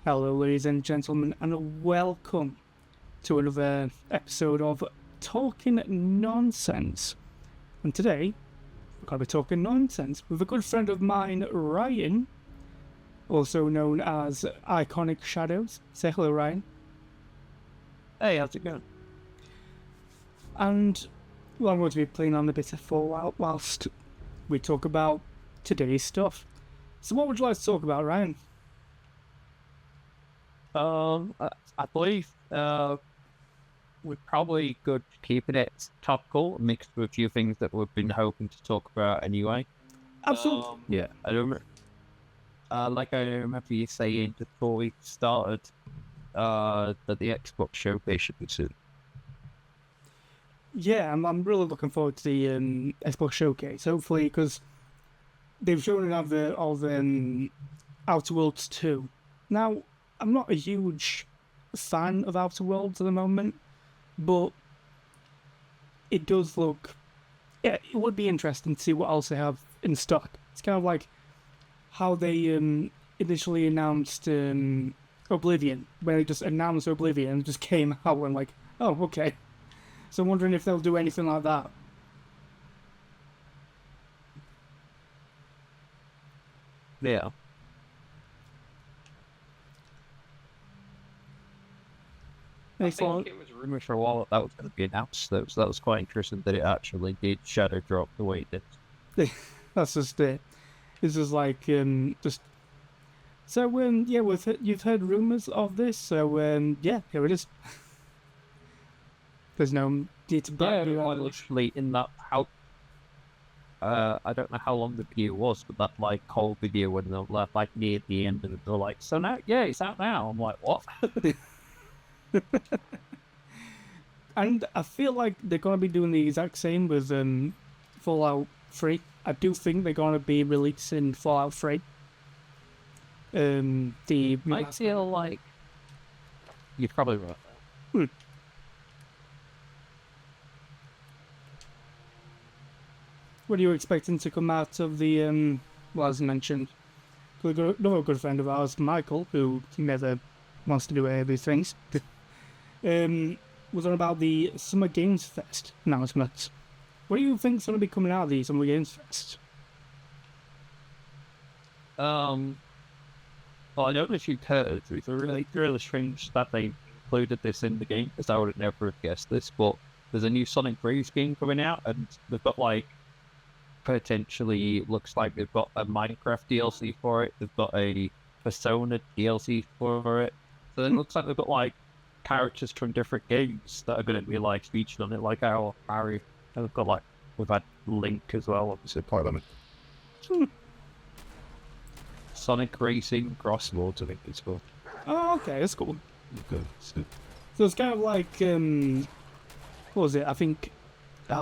Hello, ladies and gentlemen, and welcome to another episode of Talkin Nonsense. And today, we're going to be talking nonsense with a good friend of mine, Ryan, also known as Iconic Shadows. Say hello, Ryan. Hey, how's it going? And well, I'm going to be playing on a bit of Fallout whilst we talk about today's stuff. So what would you like to talk about, Ryan? I believe we're probably good keeping it topical, mixed with a few things that we've been hoping to talk about anyway. Absolutely. Yeah, I don't. Like I remember you saying before we started, that the Xbox showcase should be soon. Yeah, I'm really looking forward to the Xbox showcase. Hopefully, because they've shown an advert of Outer Worlds 2. Now, I'm not a huge fan of Outer Worlds at the moment, but it does look... Yeah, it would be interesting to see what else they have in stock. It's kind of like how they initially announced Oblivion. When they just announced Oblivion and just came out and like, oh, okay. So I'm wondering if they'll do anything like that. Yeah. I think it was rumored for a while that was going to be announced. That was quite interesting that it actually did shadow drop the way it did. That's just it. It's just like just. So yeah, you've heard rumors of this. So yeah, here it is. There's no need to Yeah, literally in that how. I don't know how long the video was, but that like whole video when they're like near the end of it, they're like, so now, yeah, it's out now. I'm like, what? And I feel like they're going to be doing the exact same with Fallout 3. I do think they're going to be releasing Fallout 3. I feel like you're probably right. What are you expecting to come out of the, well, as mentioned, another good friend of ours, Michael, who never wants to do any of these things, was on about the Summer Games Fest announcements. What do you think's going to be coming out of the Summer Games Fest? Well, I don't know if you've heard, it's really strange that they included this in the game, because I would have never guessed this, but there's a new Sonic Rays game coming out, and they've got like, potentially, looks like they've got a Minecraft DLC for it, they've got a Persona DLC for it, so it looks like they've got like characters from different games that are going to be like featured on it, like our Harry, and we've got like, we've had Link as well, obviously, part of it. Sonic Racing Crossroads, I think it's called. Oh, okay, that's cool. Good. So it's kind of like, what was it? I think, they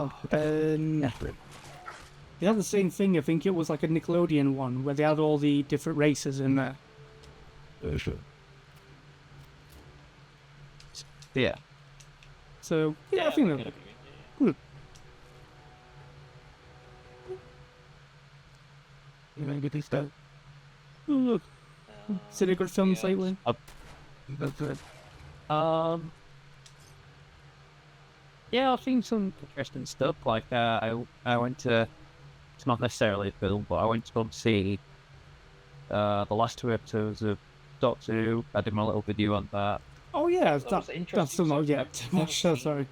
had the same thing. I think it was like a Nickelodeon one where they had all the different races in there. Sure. Yeah. So yeah, I think they're good. You want to get this done? Oh, look, seen any good films lately? Yeah, I've seen some interesting stuff. Like, I went to, it's not necessarily a film, but I went to go and see the last 2 episodes of Doctor Who. I did my little video on that. Oh yeah, that's still not yet. Sorry.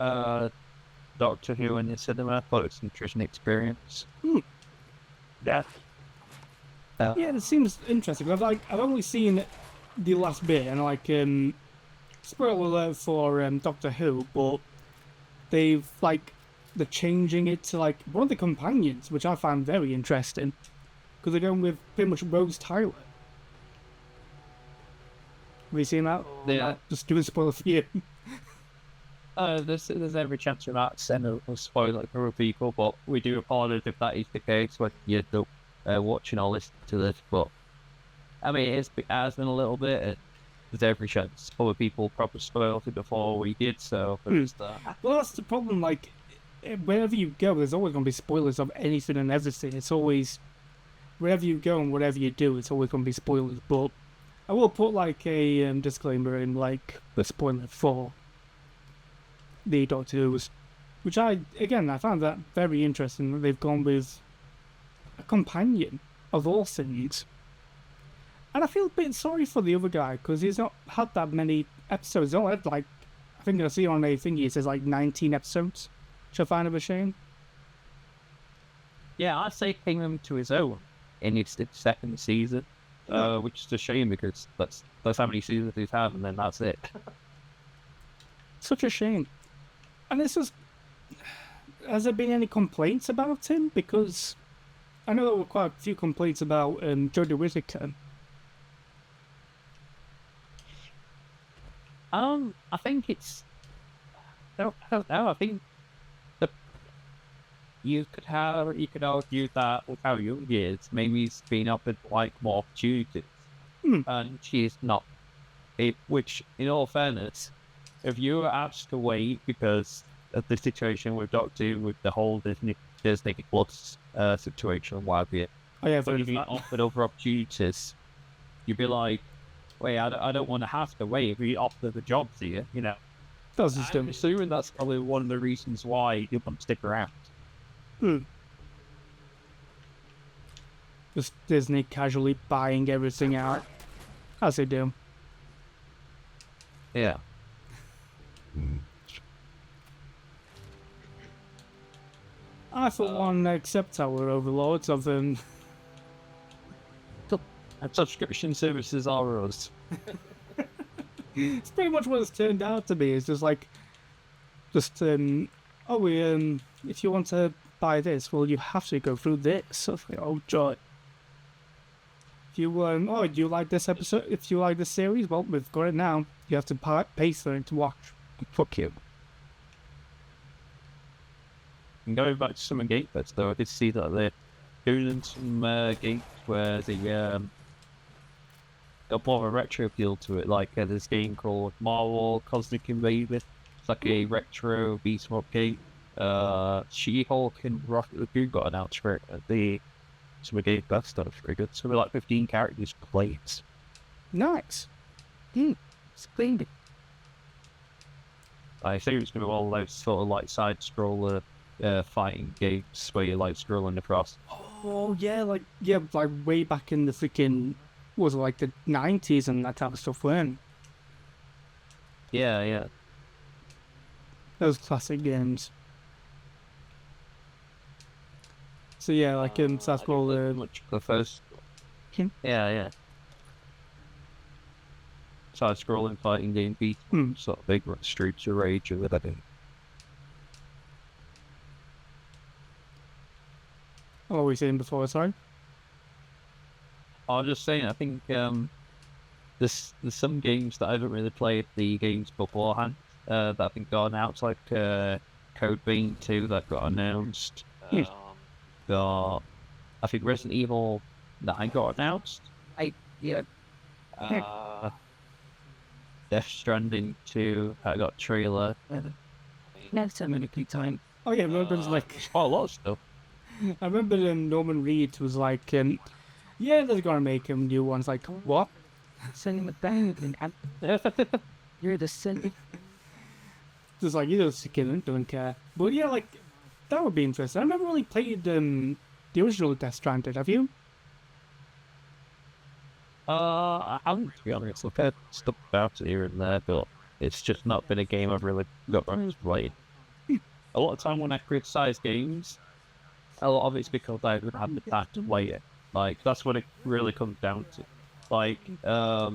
Doctor Who in the cinema. I thought it was an interesting experience. Yeah. Yeah, it seems interesting. I've only seen the last bit, and like spoiler alert for Doctor Who, but they're changing it to like one of the companions, which I find very interesting, because they're going with pretty much Rose Tyler. Have you seen that? Yeah. Just doing spoiler for you. There's every chance we might send a spoiler for people, but we do apologise if that is the case when you end up watching or listening to this. But I mean, it has been a little bit. There's every chance other people probably spoiled it before we did, so there's that. Well, that's the problem. Like, wherever you go, there's always going to be spoilers of anything and everything. It's always wherever you go and whatever you do, it's always going to be spoilers. But I will put like a disclaimer in like the spoiler for the Doctor Who's, which I found that very interesting that they've gone with a companion of all things. And I feel a bit sorry for the other guy because he's not had that many episodes. He's only had like, I think I see on a thingy it says like 19 episodes, which I find a shame. Yeah, I'd say he came into his own in his second season, which is a shame because that's how many seasons he's had, and then that's it. Such a shame. And has there been any complaints about him? Because I know there were quite a few complaints about Jodie Whittaker. I think it's. I don't know. I think you could argue that with how young he is, maybe he's been offered like more opportunities, and she's not. Which, in all fairness, if you were asked to wait because of the situation with Doctor Who, with the whole Disney Plus situation, what have you, Oh yeah, but you've been offered other opportunities, you'd be like, wait, I don't want to have to wait if you offer the jobs here, you know. that's just I'm assuming that's probably one of the reasons why you want to stick around. Just Disney casually buying everything out, as they do. Yeah. I, for one, accept our overlords of them. And subscription services are us. It's pretty much what it's turned out to be. It's just like, if you want to buy this, well, you have to go through this. So, oh joy. If you do you like this episode? If you like this series, well, we've got it now. You have to pay for it to watch. Fuck you. And going back to some of the game bits, though, I did see that they're doing some games where they got more of a retro appeal to it. Like this game called Marvel Cosmic Invader. It's like a retro beat-em-up game. She-Hulk and Rocket Raccoon got announced for it at the Summer Game Fest. That was very good. Something like 15 characters played. Nice. Splendid. I think it's going to be all those sort of like side-scroller fighting games where you're like scrolling across. Oh yeah, like way back in the freaking, was it like the 90s and that type of stuff, weren't? Yeah. Those classic games. So yeah, like side scroller. Much the first. Yeah. Yeah. Side scrolling fighting game beat sort of big Streets of Rage or whatever. What were we saying before? Sorry. I was just saying, I think there's some games that I haven't really played the games beforehand that I think got announced, like Code Vein 2 that got announced. Got, I think Resident Evil 9 got announced. Death Stranding 2, I got a trailer. Next time in a good time. Oh yeah, Norman's like quite a lot of stuff. I remember Norman Reed was like, yeah, they're gonna make him new ones. Like, what? Send him a bang. You're the sin. Just like, you don't care. But yeah, like, that would be interesting. I've never really played the original Death Stranding, have you? I haven't, to be honest. I've heard stuff about it here and there, but it's just not been a game I've really got around to playing. A lot of time when I criticise games, a lot of it's because I haven't had the time to play it. Like, that's what it really comes down to. Like, what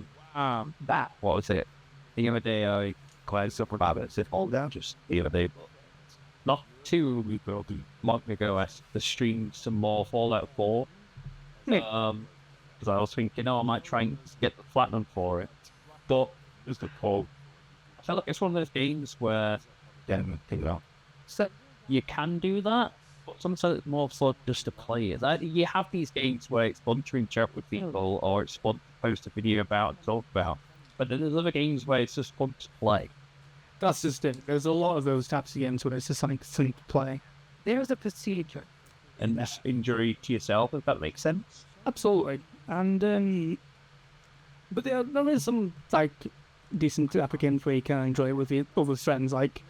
was it? The other day I played something about it. I said, just the other day. Not too long ago, I streamed some more Fallout 4. Because I was thinking, I might try and get the platinum for it. But it's the call. I feel like it's one of those games where so you can do that, but sometimes it's more fun just to play it. You have these games where it's fun to interact with people, or it's fun to post a video about and talk about. But then there's other games where it's just fun to play. That's just it. There's a lot of those types of games where it's just something to play. There's a procedure. And less injury to yourself, if that makes sense. Absolutely. And But there is some like decent Epic games where you can enjoy it with your other friends. Like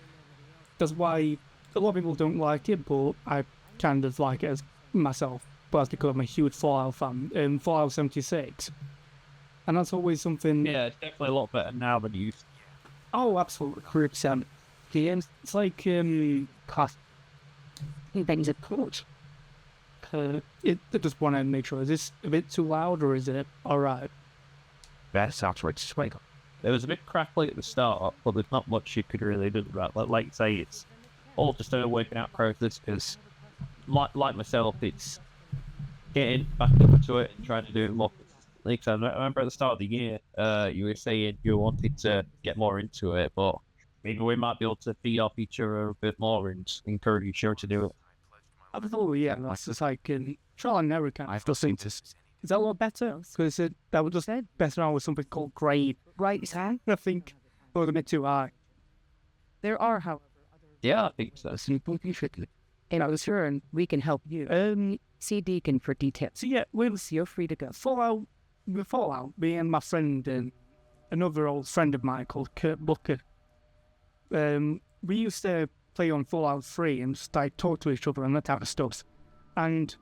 that's why a lot of people don't like it, but I kind of like it as myself. But that's because I'm a huge Fallout fan. Fallout 76, and that's always something. Yeah, it's definitely a lot better now than it used to. Oh, absolutely, 100%. It's like class. Things are good. I just want to make sure, is this a bit too loud or is it alright? That sounds right. Swing. It was a bit crackly at the start, but there's not much you could really do about it. Like you say, it's all just a working out process because, like myself, it's getting back into it and trying to do it more consistently. Because I remember at the start of the year, you were saying you wanted to get more into it, but maybe we might be able to feed off each other a bit more and encourage each other to do it. Absolutely, yeah. That's just like trial and error kind of. I've just seen this. Is that a lot better? Because that would just better now with something called grade. Right, is that? I think it was a bit too high. There are, however, Yeah, I think so. in our turn, we can help you. See Deacon for details. So yeah, You're free to go. Fallout, me and my friend and another old friend of mine called Kurt Booker. We used to play on Fallout 3 and just like talk to each other and that type of stuff. And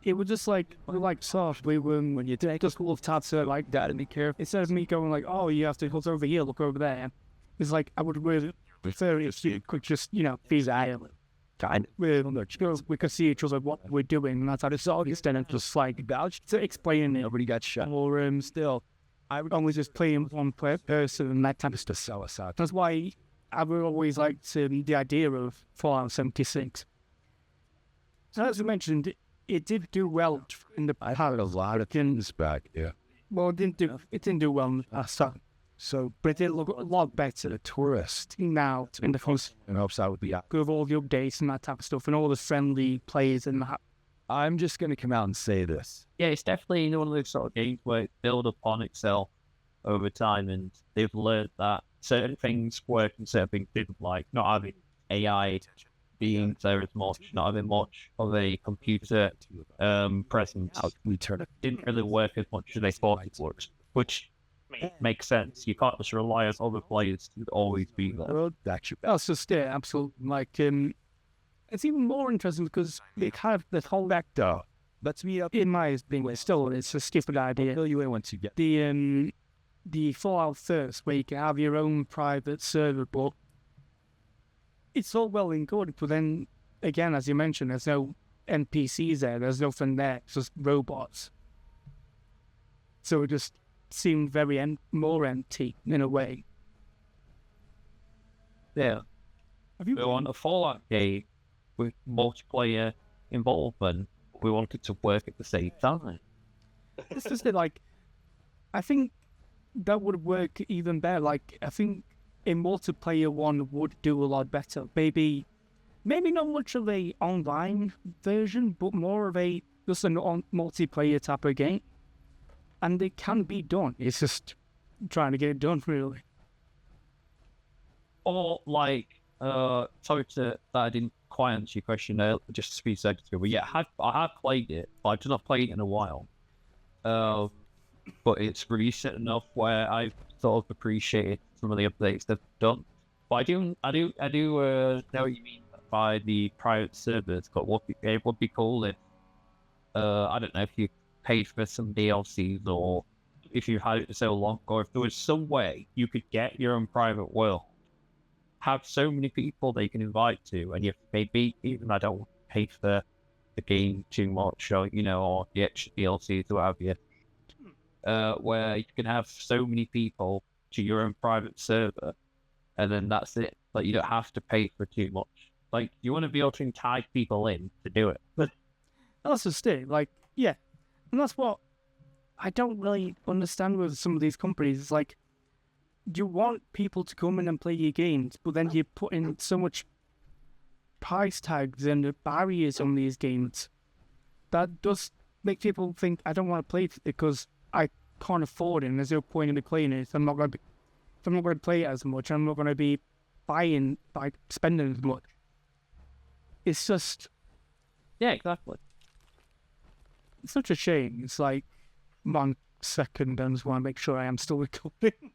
it was just like softly when you just love to like that and be careful. Instead of me going like, oh, you have to look over here, look over there. It's like I would really prefer if you could just, be there. Kind of. We could see each other what we're doing, and that's how it's all instead of just like to explain it. Nobody got shot. Or still, I would only just play one person and that type of stuff. Sell us out. That's why I would always like the idea of Fallout 76. So as I mentioned, it did do well in the I had a lot of things back. Yeah. well, it didn't do well in the past time. So But it did look a lot better the tourist now in the first and hopes I would be out. with all the updates and that type of stuff and all the friendly players and that. I'm just gonna come out and say this. Yeah, it's definitely one of those sort of games where it builds upon itself over time, and they've learned that certain things work and certain things didn't, like not having AI being there as much, not having much of a computer presence We turn it. didn't really work as much as they thought it would, which makes sense. You can't just rely on other players to always be there. Well, that's your That's just it, absolutely. Like, it's even more interesting because they have the whole actor. Let's meet up. In my opinion, still, it's a stupid idea. Fill you in once you get. The Fallout first, where you can have your own private server, but it's all well and good. But then, again, as you mentioned, there's no NPCs there. There's nothing there. It's just robots. So it just seemed very more empty in a way. Yeah, Have you? we want a Fallout game with multiplayer involvement. We want it to work at the same time. It's just that, like, I think that would work even better. Like, I think a multiplayer one would do a lot better. Maybe not much of a online version, but more of a just an multiplayer type of game. And it can be done. It's just trying to get it done, really. Or like, sorry that I didn't quite answer your question there, just a few seconds ago. But yeah, I have played it, but I've not played it in a while. But it's recent enough where I've sort of appreciated some of the updates they've done. But I do know what you mean by the private servers. But it would be cool if I don't know if you paid for some DLCs or if you had it for so long, or if there was some way you could get your own private world, have so many people they can invite to, and if maybe even I don't pay for the game too much, or or the extra DLCs or what have you, where you can have so many people to your own private server, and then that's it. Like you don't have to pay for too much. Like you want to be able to entice people in to do it. But That's just it. Like, yeah. And that's what I don't really understand with some of these companies. It's like, you want people to come in and play your games, but then you put in so much price tags and barriers on these games that does make people think, I don't want to play it because I can't afford it and there's no point in me playing it. I'm not going to play it as much. I'm not going to be spending as much. It's just, yeah, exactly. it's such a shame. It's like, man, second. I just want to make sure I am still recording.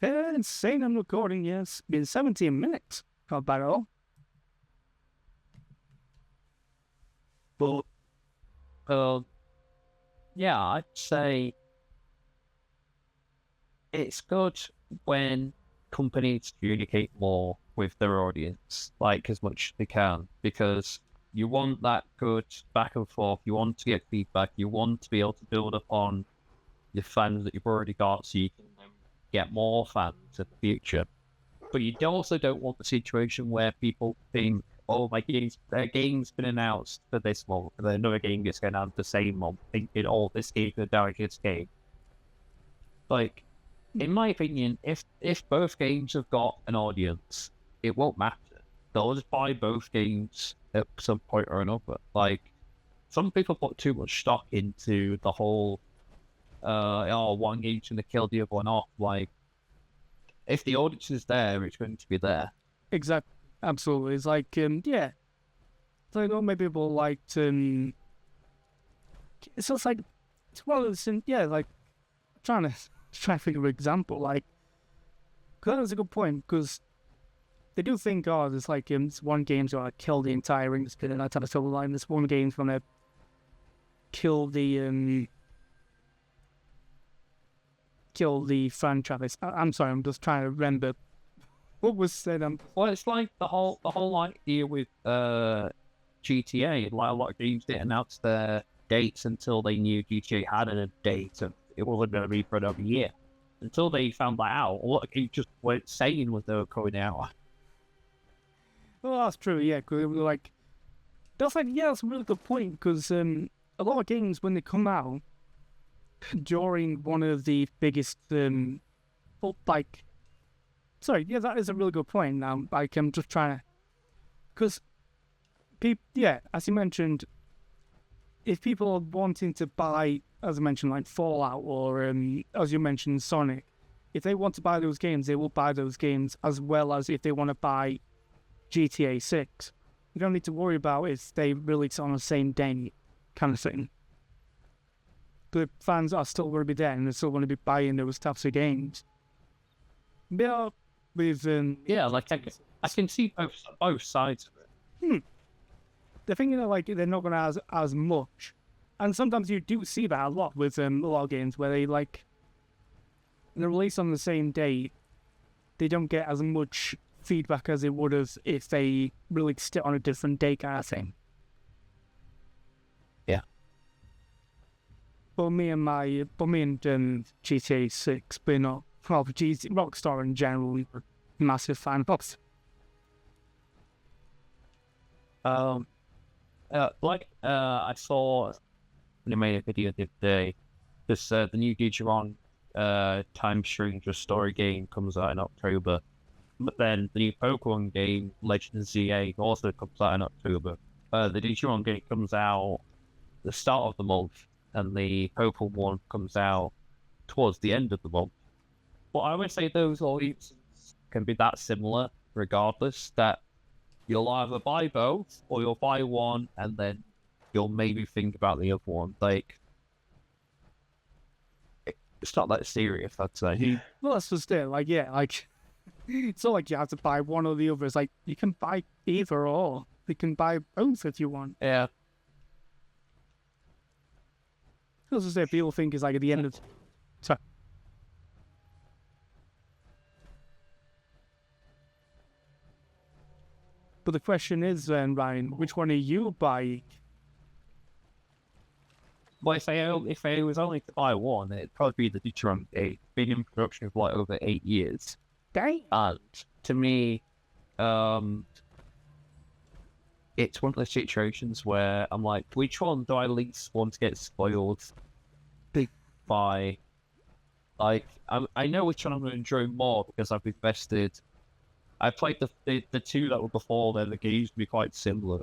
Insane, I'm recording, yes. It's been 17 minutes. Not bad at all. But, yeah, I'd say it's good when companies communicate more with their audience, like as much as they can, because you want that good back and forth. You want to get feedback. You want to be able to build upon your fans that you've already got, so you can get more fans in the future. But you also don't want the situation where people think, "Oh, their game's been announced for this month, and then another game gets going out the same month," thinking, "Oh, this game's the darkest game." Like, in my opinion, if both games have got an audience, it won't matter. They'll just buy both games at some point or another. Like, some people put too much stock into the whole, one game's gonna kill the other one off. Like, if the audience is there, it's going to be there. Exactly. Absolutely. It's like, yeah. So, maybe people like to. It's just like, it's one of those, yeah, like, trying to think of an example. Like, because that was a good point, because they do think, oh, there's like, this one game's gonna kill the entire industry, and that type of stuff. Like, this one game's gonna kill the franchise. I'm sorry, I'm just trying to remember what was said. Well, it's like the whole idea with GTA. Like, a lot of games didn't announce their dates until they knew GTA had a date, and it wasn't going to be for another year. Until they found that out, a lot of games just weren't saying when they were coming out. Well, that's true, yeah, because like, that's like, yeah, that's a really good point, because a lot of games, when they come out during one of the biggest, that is a really good point. Now, like, I'm just trying to, because yeah, as you mentioned, if people are wanting to buy, as I mentioned, like Fallout or as you mentioned, Sonic, if they want to buy those games, they will buy those games, as well as if they want to buy GTA 6. You don't need to worry about if they release on the same day, kind of thing. The fans are still going to be there, and they're still going to be buying those types of games. Yeah, with like I can see both sides of it. The thing is, like, they're not going to have as much, and sometimes you do see that a lot with a lot of games where they like they're released on the same day. They don't get as much feedback as they would have if they released it on a different day, kind of thing. Yeah. But me and GTA 6, but not Rockstar in general, we were massive fan of. I saw when I made a video the other day, this the new Digimon Time Stranger story game comes out in October, but then the new Pokemon game Legends ZA also comes out in October. The Digimon game comes out the start of the month, and the Pokemon one comes out towards the end of the month. But I would say those audiences can be that similar, regardless, that you'll either buy both, or you'll buy one, and then you'll maybe think about the other one. Like, it's not that serious, I'd say. Well, that's just it. Like, yeah, like, it's not like you have to buy one or the other. It's like, you can buy either or. You can buy both if you want. Yeah. As I say, people think it's like at the end of... Sorry. But the question is then, Ryan, which one are you buying? Well, if I was only to buy one, it'd probably be the Digimon game. Been in production for like over 8 years. Dang. And to me, it's one of those situations where I'm like, which one do I least want to get spoiled by? Like, I know which one I'm going to enjoy more because I've invested. I played the two that were before then. The games be quite similar.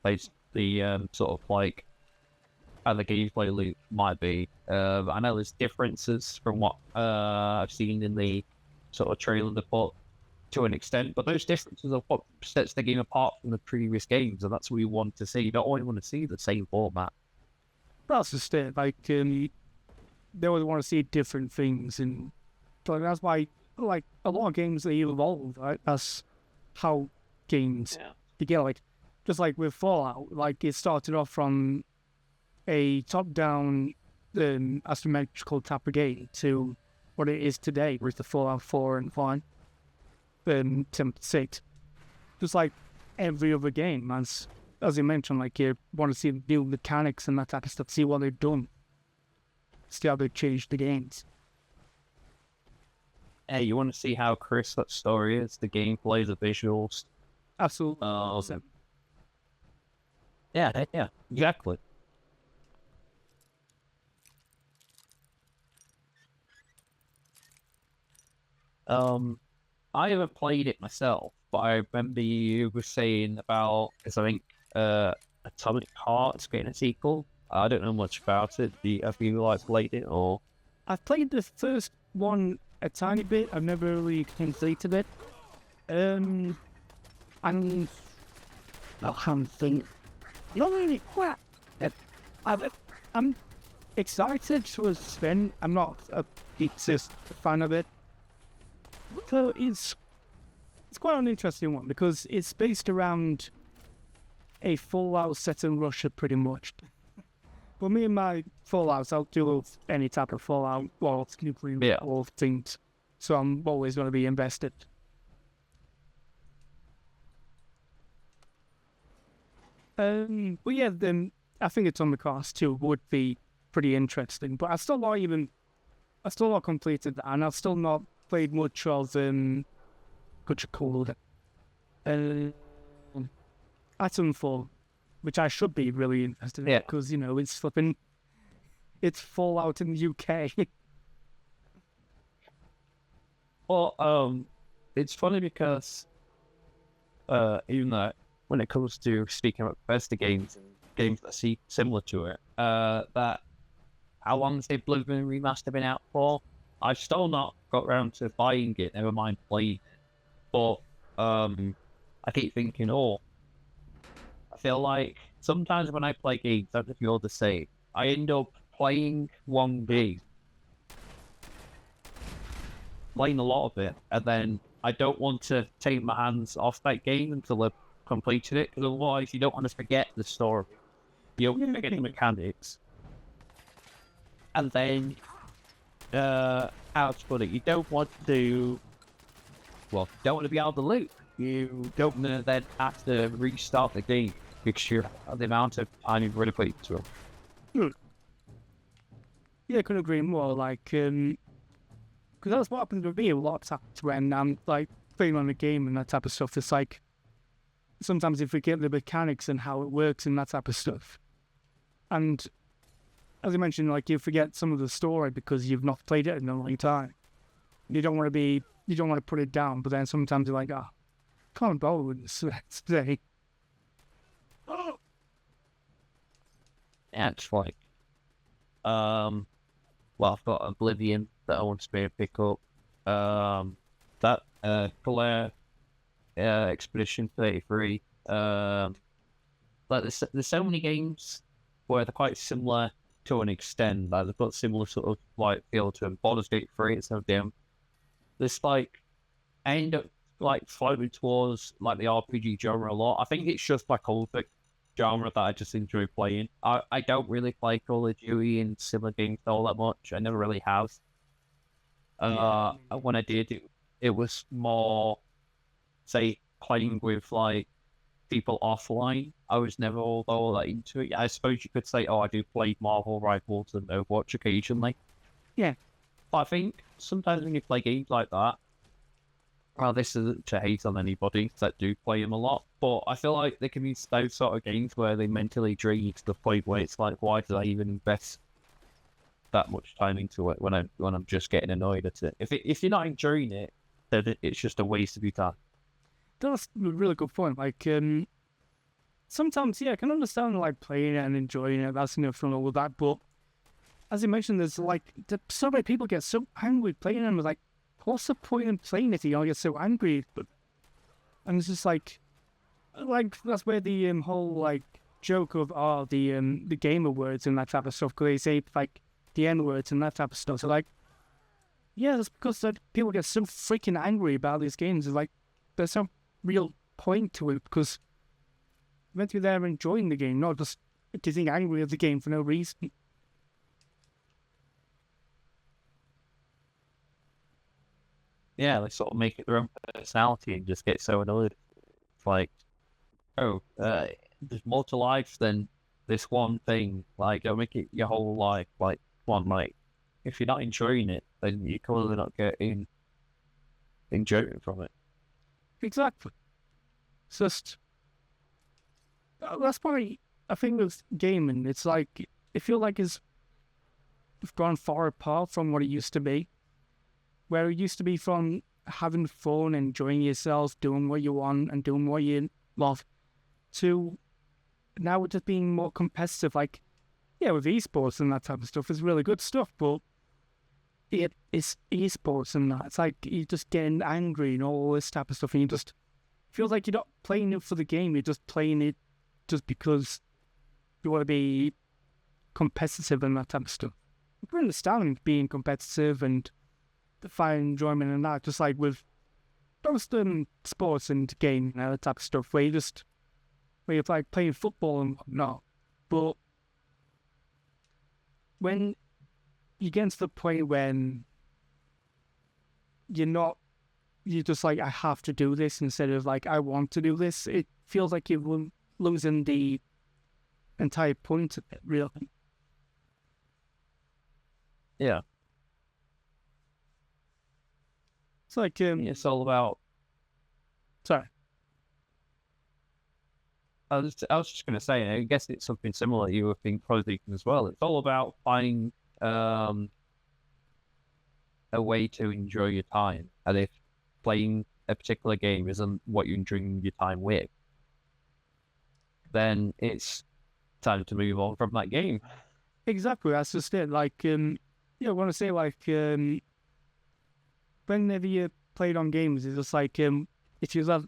Played the sort of like how the gameplay loop might be. I know there's differences from what I've seen in the sort of trailer they put to an extent, but those differences are what sets the game apart from the previous games, and that's what we want to see. You don't always want to see the same format. that's just it. Like, they always want to see different things, and so that's why, like, a lot of games they evolve. Right? That's how games you get. Like, just like with Fallout, like it started off from a top-down asymmetrical type of game to what it is today, with the Fallout 4 and 5, 6. Just like every other game, as you mentioned, like you want to see the new mechanics and that type of stuff, see what they've done, see how they've changed the games. Hey, you want to see how crisp that story is, the gameplay, the visuals? Absolutely. Yeah, exactly. I haven't played it myself, but I remember you were saying about, because I think Atomic Heart's getting a sequel. I don't know much about it. Have you like played it or? I've played the first one a tiny bit. I've never really completed it. And I can't think. Not really quite. I'm excited to spend. I'm not a deepest fan of it. So it's quite an interesting one because it's based around a Fallout set in Russia, pretty much. But me and my Fallouts, I'll do any type of Fallout or nuclear or things. So I'm always going to be invested. But yeah, then I think it's on the cast too. Would be pretty interesting. But I still not completed that, and I've still not played much of what you call it, Atomfall, which I should be really interested in because it's Fallout in the UK. Well, it's funny because even though when it comes to speaking about Bethesda games and games that seem similar to it, that how long has the Oblivion remaster been out for? I've still not got around to buying it, never mind playing it. But I keep thinking, I feel like sometimes when I play games, I don't know if you're the same, I end up playing one game, playing a lot of it, and then I don't want to take my hands off that game until I've completed it, because otherwise you don't want to forget the story. You don't forget the mechanics. And then, how to put it, you don't want to be out of the loop. You don't want to then have to restart the game because you're the amount of time you've really played into it. Yeah, I couldn't agree more. Like, because that's what happens with me a lot of times when I'm like playing on a game and that type of stuff. It's like sometimes you forget the mechanics and how it works and that type of stuff. And as I mentioned, like you forget some of the story because you've not played it in a long time. You don't want to put it down, but then sometimes you're like, can't bother with this today. Yeah, it's like, I've got Oblivion that I want to be able to pick up. That Claire Expedition 33. Like there's so many games where they're quite similar to an extent. Like they've got similar sort of like feel to them. Baldur's Gate 3, it's no damn. This like I end up like floating towards like the RPG genre a lot. I think it's just my comfort genre that I just enjoy playing. I don't really play Call of Duty and similar games all that much. I never really have. When I did, it was more, say, playing with like people offline. I was never all that into it. I suppose you could say, I do play Marvel Rivals and Overwatch occasionally. Yeah. But I think sometimes when you play games like that, well, this isn't to hate on anybody that do play them a lot, but I feel like there can be those sort of games where they mentally drain you to the point where it's like, why did I even invest that much time into it when I'm just getting annoyed at it? If you're not enjoying it, then it's just a waste of your time. That's a really good point. Like, sometimes, I can understand like playing it and enjoying it. That's from all of that, but as you mentioned, there's like so many people get so angry playing them. Like, what's the point in playing it? You get so angry, and it's just like that's where the whole like joke of the gamer words and that type of stuff, because they say like the N words and that type of stuff. So like, yeah, that's because that people get so freaking angry about these games. It's like there's no real point to it, because you're meant to be there enjoying the game, not just getting angry at the game for no reason. Yeah, they sort of make it their own personality and just get so annoyed. It's like, oh, there's more to life than this one thing. Like, don't make it your whole life. Like, one, like, if you're not enjoying it, then you're clearly not getting enjoyment from it. Exactly. It's just that's why I think with gaming, it's like I feel like it's gone far apart from what it used to be. Where it used to be from having fun, enjoying yourself, doing what you want and doing what you love, to now just being more competitive. Like, yeah, with esports and that type of stuff, it's really good stuff, but it's esports and that. It's like you're just getting angry and all this type of stuff, and you just feel like you're not playing it for the game, you're just playing it just because you want to be competitive and that type of stuff. I can understand being competitive and find enjoyment in that, just like with most sports and gaming and that type of stuff, where you're like playing football and whatnot. But when you get to the point when you're just like, I have to do this instead of like, I want to do this, it feels like you're losing the entire point of it, really. Yeah. It's like, It's all about. sorry. I was just going to say, I guess it's something similar you were probably thinking as well. It's all about finding a way to enjoy your time. And if playing a particular game isn't what you're enjoying your time with, then it's time to move on from that game. Exactly, that's just it. Like, I want to say, like, whenever you played on games, it's just like, if you have...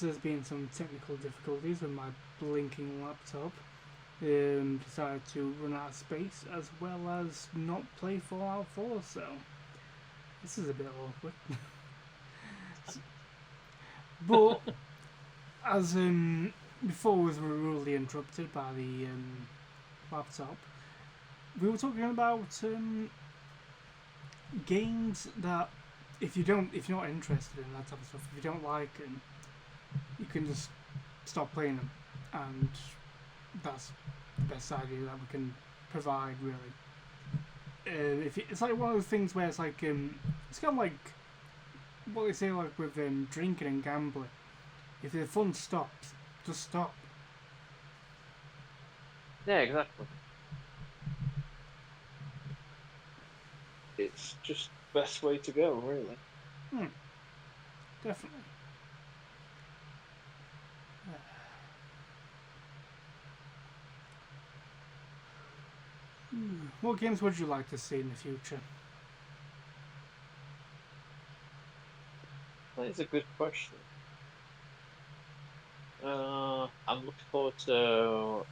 There's been some technical difficulties with my blinking laptop. Decided to run out of space, as well as not play Fallout 4, so this is a bit awkward. But, as, before we were rudely interrupted by the, laptop, we were talking about, games that if you're not interested in that type of stuff, if you don't like them, you can just stop playing them, and that's the best idea that we can provide, really. It's like one of those things where it's like it's kind of like what they say, like with drinking and gambling. If the fun stops, just stop. Yeah, exactly. It's just the best way to go, really. Definitely. What games would you like to see in the future? That is a good question. I'm looking forward to.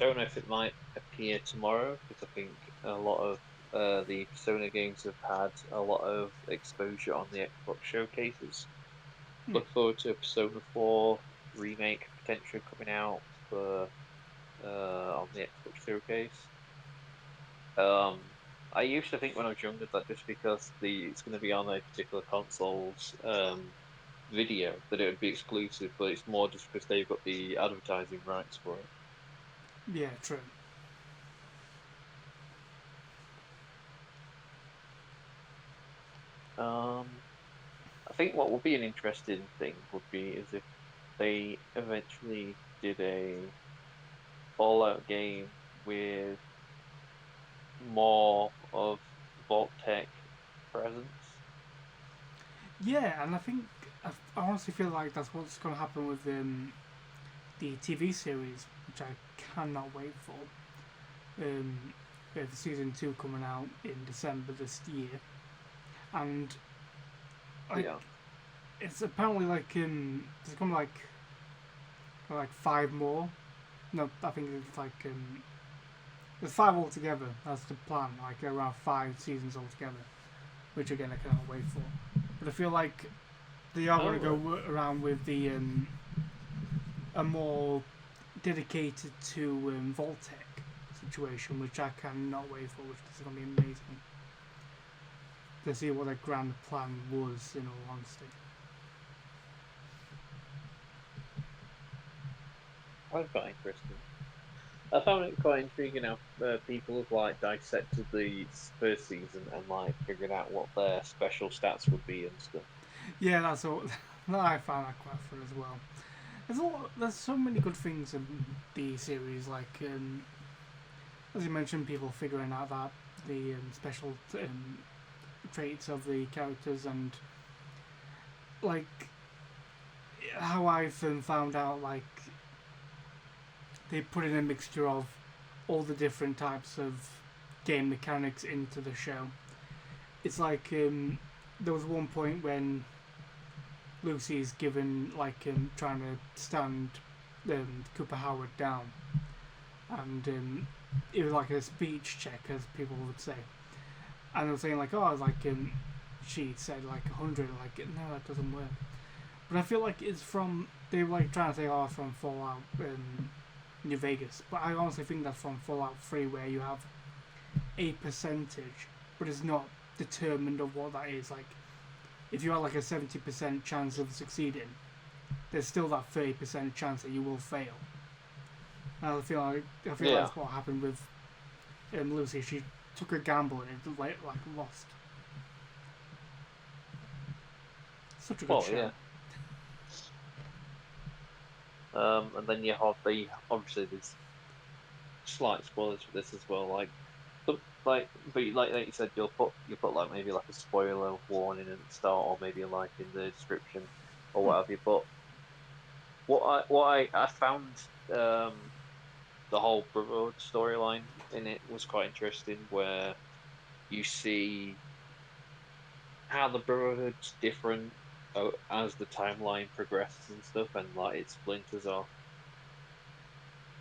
Don't know if it might appear tomorrow, because I think a lot of the Persona games have had a lot of exposure on the Xbox showcases. Look forward to a Persona 4 remake potentially coming out for on the Xbox showcase. I used to think when I was younger that just because it's going to be on a particular console's video that it would be exclusive, but it's more just because they've got the advertising rights for it. Yeah, true. I think what would be an interesting thing would be is if they eventually did a Fallout game with more of Vault Tech presence. Yeah, and I honestly feel like that's what's going to happen with the TV series, which I cannot wait for. The season 2 coming out in December this year, and it's apparently like there's going to be like 5 more No, I think it's like there's 5 altogether. That's the plan. Like around 5 seasons altogether, which again I cannot wait for. But I feel like they are going to go around with the a more dedicated to Vault-Tec situation, which I cannot wait for, which is going to be amazing to see what their grand plan was, in all honesty. That's quite interesting. I found it quite intriguing how people have like dissected the first season and like figured out what their special stats would be and stuff. Yeah, that's all. I found that quite fun as well. There's so many good things in the series, like as you mentioned, people figuring out that the special traits of the characters, and like how I've found out like they put in a mixture of all the different types of game mechanics into the show. It's like there was one point when Lucy's given like trying to stand Cooper Howard down, and it was like a speech check, as people would say, and they were saying like, oh, like she said like 100, like no, that doesn't work. But I feel like it's from, they were like trying to say, oh, from Fallout New Vegas, but I honestly think that's from Fallout 3, where you have a percentage, but it's not determined of what that is. Like if you have like a 70% chance of succeeding, there's still that 30% chance that you will fail. And I feel like that's what happened with Lucy. She took a gamble and it like lost. Such a good show. Yeah. And then you have obviously there's slight spoilers for this as well. But like you said, you'll put like maybe like a spoiler warning at the start, or maybe like in the description or what have you. But what I found the whole Brotherhood storyline in it was quite interesting, where you see how the Brotherhood's different as the timeline progresses and stuff, and like it splinters off.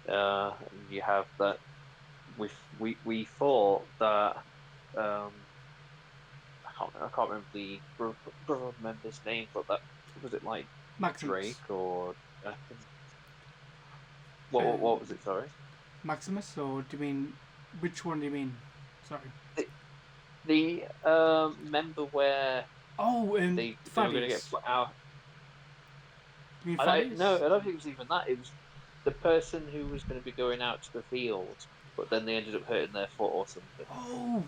You have that. We thought that I can't remember the Brotherhood member's name, but that was it like Maximus. Drake or what was it? Sorry, Maximus, or do you mean, which one do you mean? Sorry. The member where they were going to get put out. You mean I don't think it was even that. It was the person who was going to be going out to the field, but then they ended up hurting their foot or something. Oh,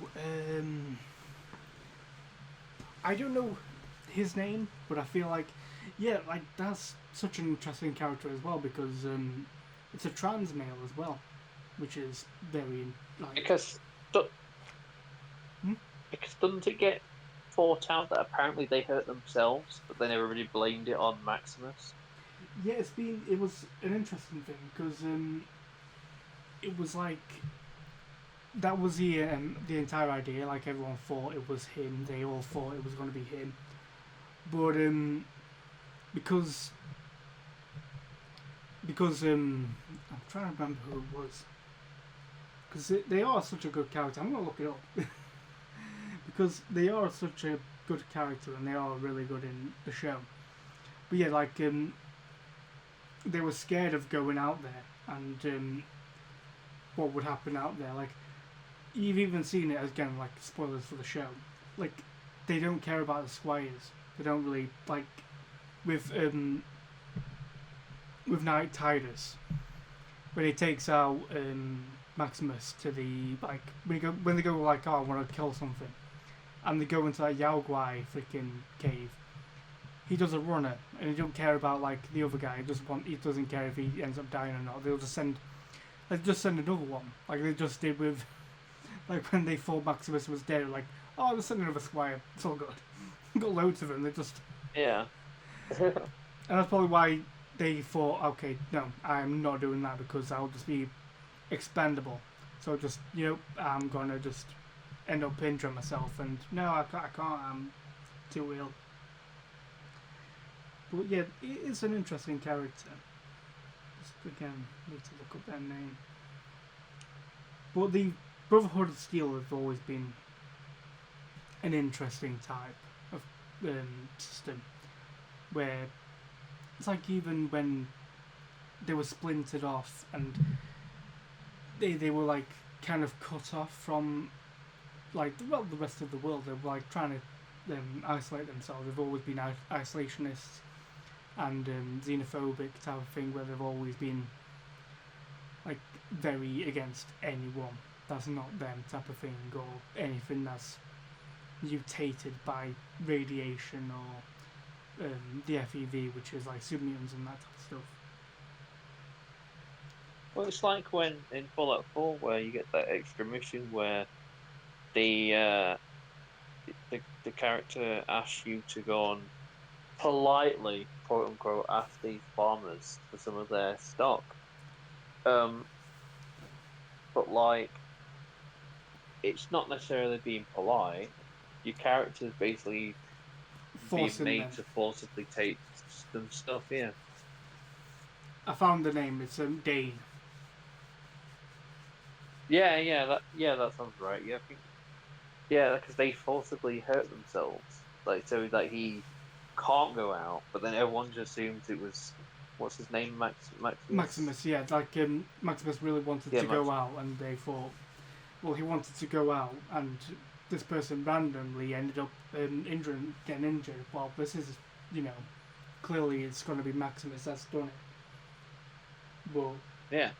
I don't know his name, but I feel like, yeah, like that's such an interesting character as well, because it's a trans male as well, which is very like because doesn't it get fought out that apparently they hurt themselves, but then everybody blamed it on Maximus? Yeah, it was an interesting thing, because it was like that was the entire idea. Like everyone thought it was him. They all thought it was going to be him, but because I'm trying to remember who it was, because they are such a good character. I'm gonna look it up because they are such a good character and they are really good in the show. But yeah, like they were scared of going out there and what would happen out there. Like you've even seen it, again, like spoilers for the show. Like they don't care about the squires. They don't really like with Knight Titus when he takes out Maximus to the like when they go like, oh, I want to kill something, and they go into that Yao Guai freaking cave. He does a runner, and he don't care about like the other guy. He doesn't care if he ends up dying or not. They'll just send another one, like they just did with like when they thought Maximus was dead. Like, oh, just send another squire. It's all good. Got loads of them. They just Yeah. and that's probably why they thought, okay, no, I'm not doing that because I'll just be expendable. So just, I'm gonna just end up injuring myself, and no, I can't. I'm too ill. But yeah, it's an interesting character. just again need to look up their name. But the Brotherhood of Steel have always been an interesting type of system, where it's like even when they were splintered off and they were like kind of cut off from like the rest of the world. They were like trying to isolate themselves. They've always been isolationists and xenophobic type of thing, where they've always been like very against anyone that's not them type of thing, or anything that's mutated by radiation or the FEV, which is like submutants and that type of stuff. Well, it's like when in Fallout 4, where you get that extra mission where the character asks you to go and politely, quote unquote, ask these farmers for some of their stock. But like, it's not necessarily being polite. Your character's basically being Forcing made them. to forcibly take some stuff. Yeah. I found the name. It's Dane. Yeah, that sounds right. Yeah, I think, yeah, because they forcibly hurt themselves, like so that he can't go out. But then everyone just assumes it was, what's his name, Maximus. Maximus, yeah, like Maximus really wanted Yeah, to go out, and they thought, well, he wanted to go out, and this person randomly ended up getting injured. Well, this is, clearly it's going to be Maximus that's done it. But Yeah.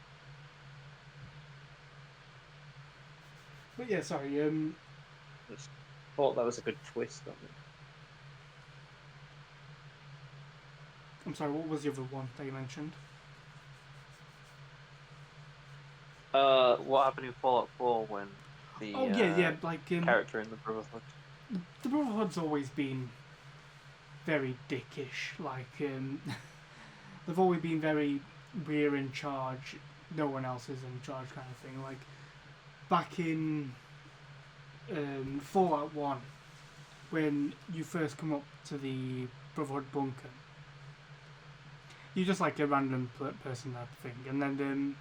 But yeah, sorry. Just thought that was a good twist on it. I'm sorry. What was the other one that you mentioned? What happened in Fallout 4 when the like character in the Brotherhood? The Brotherhood's always been very dickish. Like they've always been very, we're in charge, no one else is in charge kind of thing. Like back in Fallout 1, when you first come up to the Brotherhood bunker, you're just like a random person type of thing, and then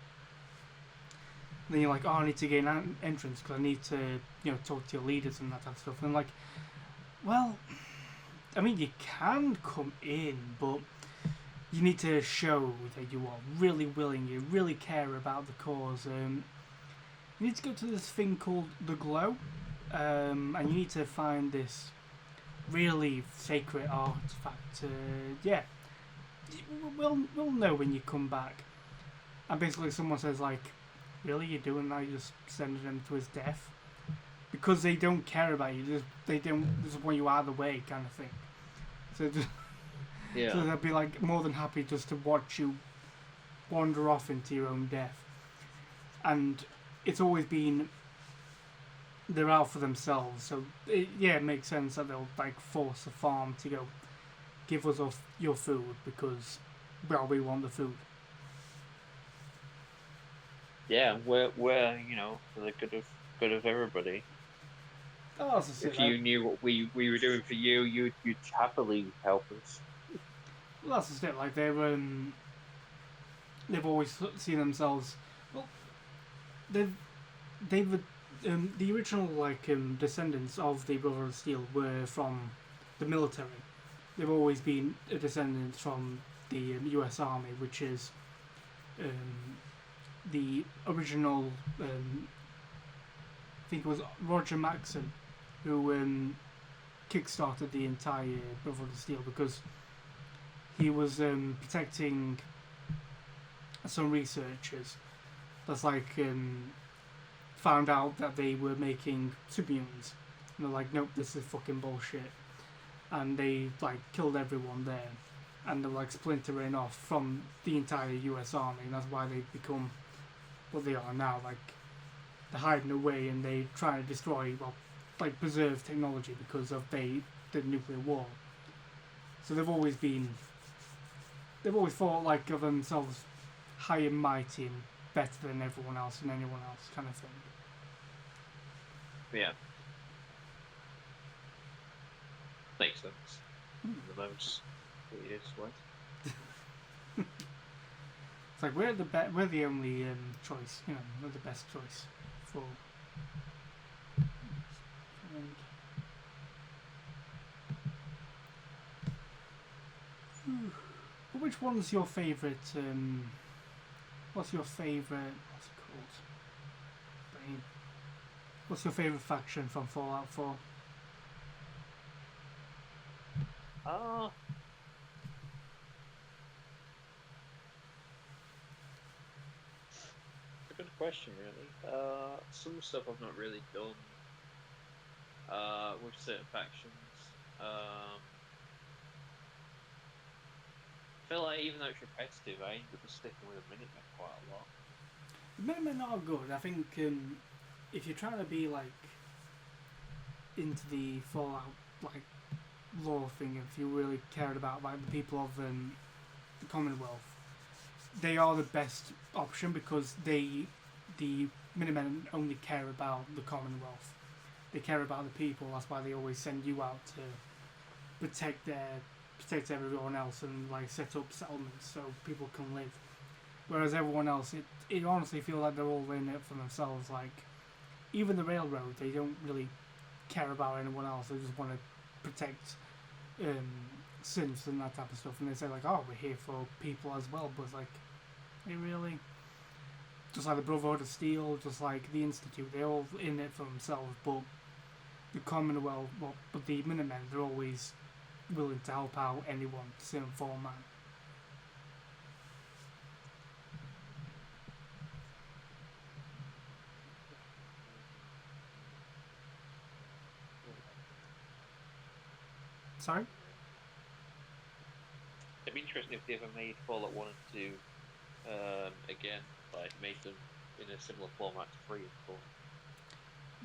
you're like, oh, I need to gain an entrance because I need to, talk to your leaders and that type of stuff. And like, well, I mean, you can come in, but you need to show that you are really willing, you really care about the cause. You need to go to this thing called the Glow, and you need to find this really sacred artifact. We'll know when you come back. And basically, someone says like, "Really, you're doing that? You're just sending him to his death?" Because they don't care about you. They just want you out of the way, kind of thing. So just, Yeah. so they'll be like more than happy just to watch you wander off into your own death. And it's always been they're out for themselves. So it makes sense that they'll like force the farm to go give us your food because, well, we want the food. Yeah, we're for the good of everybody. Oh, that's If you knew what we were doing for you, you'd happily help us. Well, that's just it. Like they've always seen themselves. Well, the original descendants of the Brotherhood of Steel were from the military. They've always been a descendant from the U.S. Army, which is the original. I think it was Roger Maxson who kick-started the entire Brotherhood of Steel because he was protecting some researchers that's found out that they were making submutants. And they're like, nope, this is fucking bullshit. And they killed everyone there. And they're splintering off from the entire US Army, and that's why they've become what they are now. They're hiding away and they try to destroy, preserve technology because of the nuclear war. So they've always thought of themselves high and mighty and better than everyone else and anyone else kind of thing. Yeah. Makes sense. The most weirdest way. It's like we're the only choice, you know, we're the best choice for. But which one's your favourite? What's your favourite? What's it called? Brain. What's your favourite faction from Fallout 4? It's a good question, really. Some stuff I've not really done with certain factions. I feel like even though it's repetitive, I end up sticking with a Minutemen quite a lot. The Minutemen are good. I think if you're trying to be like into the Fallout like lore thing, if you really cared about like the people of the Commonwealth, they are the best option because the Minutemen only care about the Commonwealth. They care about the people. That's why they always send you out to protect everyone else and like set up settlements so people can live. Whereas everyone else, it honestly feels like they're all in it for themselves. Like even the railroad, they don't really care about anyone else. They just want to protect synths and that type of stuff. And they say like, oh, we're here for people as well. But it's like, they really, just like the Brotherhood of Steel, just like the Institute, they're all in it for themselves. But the Commonwealth, but the Minutemen, they're always willing to help out anyone, same format. Sorry? It'd be interesting if they ever made Fallout 1 and 2 again, like made them in a similar format to 3 and 4.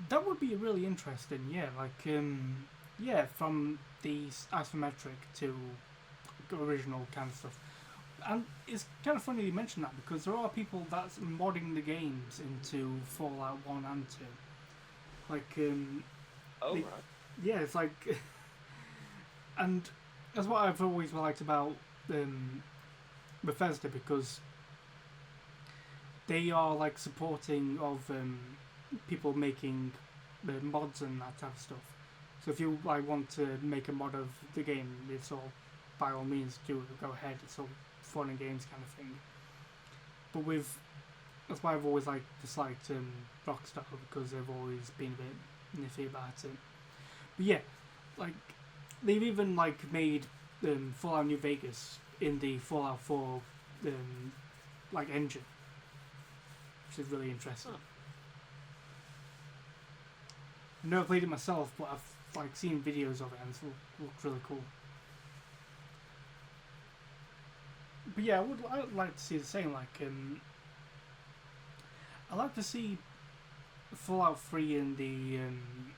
That would be really interesting, yeah. Like, yeah, from the isometric to original kind of stuff. And it's kind of funny you mention that because there are people that's modding the games into Fallout 1 and 2. Like, Oh, they- right. yeah, it's like, and that's what I've always liked about Bethesda because they are like supporting of people making mods and that type of stuff. So if you like want to make a mod of the game, it's all by all means do it. Go ahead. It's all fun and games kind of thing. But that's why I've always disliked Rockstar because they've always been a bit iffy about it. But yeah, like they've even made Fallout New Vegas in the Fallout 4 engine, which is really interesting. Huh. I've never played it myself, but I've seen videos of it and it looks really cool. But yeah, I'd like to see the same. I'd like to see Fallout 3 in the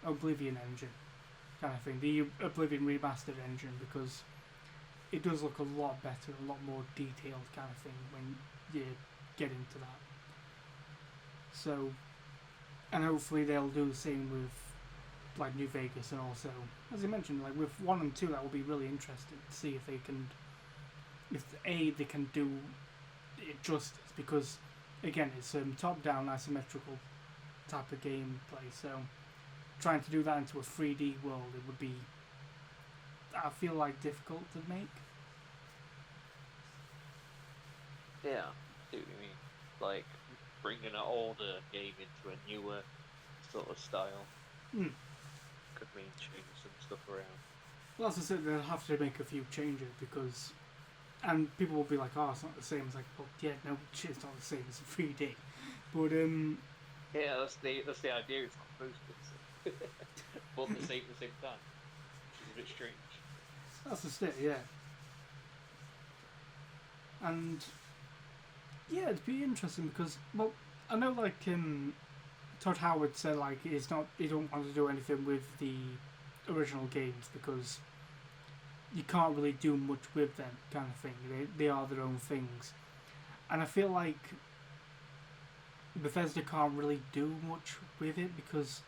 Oblivion engine kind of thing, the Oblivion remastered engine, because it does look a lot better, a lot more detailed kind of thing when you get into that. So, and hopefully they'll do the same with New Vegas, and also, as I mentioned, with 1 and 2, that will be really interesting to see if they can do it justice, because again, it's top-down isometrical type of gameplay, so trying to do that into a 3D world, it would be, I feel difficult to make. Yeah, I see what you mean. Bringing an older game into a newer sort of style could mean changing some stuff around. Well, as I said, they'll have to make a few changes because, and people will be like, "Oh, it's not the same." It's like, "Well, yeah, no, it's not the same. It's a 3D." But yeah, that's the idea. It's not supposed to, but the same at the same time, which is a bit strange. that's just it, yeah. And yeah, it'd be interesting because, well, I know Todd Howard said he don't want to do anything with the original games because you can't really do much with them kind of thing. They are their own things, and I feel like Bethesda can't really do much with it because